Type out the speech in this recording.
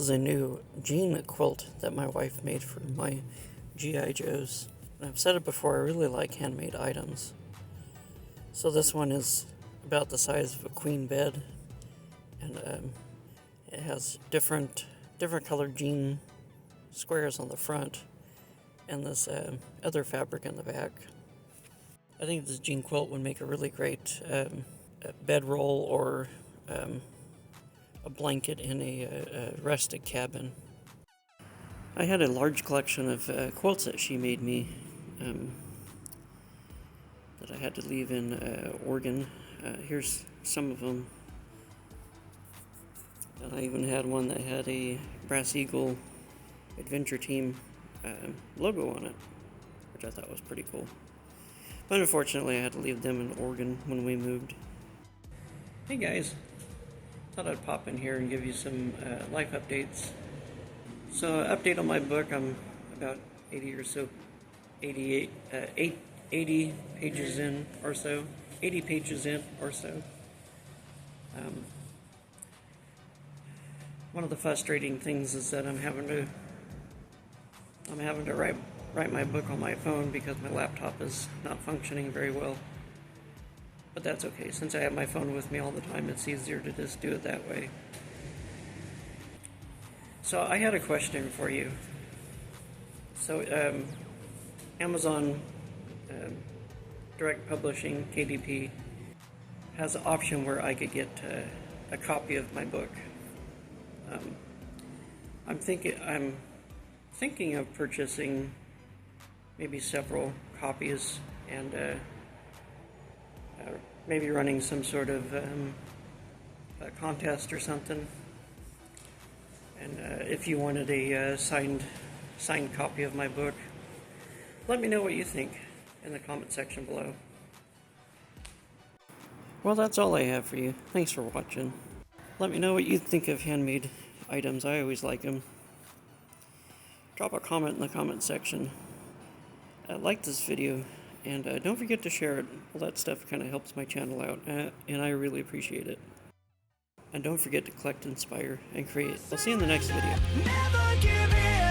is a new jean quilt that my wife made for my g.i. joes. And I've said it before, I really like handmade items. So this one is about the size of a queen bed, and it has different colored jean squares on the front and this other fabric in the back. I think this jean quilt would make a really great bedroll or a blanket in a rustic cabin. I had a large collection of quilts that she made me that I had to leave in Oregon. Here's some of them. And I even had one that had a Brass Eagle Adventure Team logo on it, which I thought was pretty cool. But unfortunately, I had to leave them in Oregon when we moved. Hey guys, thought I'd pop in here and give you some life updates. So, update on my book. I'm about 80 or so, 80 pages in or so. 80 pages in or so. One of the frustrating things is that I'm having to write my book on my phone because my laptop is not functioning very well. But that's okay. Since I have my phone with me all the time, it's easier to just do it that way. So I had a question for you. So Amazon Direct Publishing, KDP, has an option where I could get a copy of my book. I'm thinking of purchasing maybe several copies and maybe running some sort of a contest or something. And if you wanted a signed copy of my book, let me know what you think in the comment section below. Well, that's all I have for you. Thanks for watching. Let me know what you think of handmade items. I always like them. Drop a comment in the comment section. Like this video, and don't forget to share it. All that stuff kind of helps my channel out, and I really appreciate it. And don't forget to collect, inspire, and create. I'll see you in the next video. Never give in.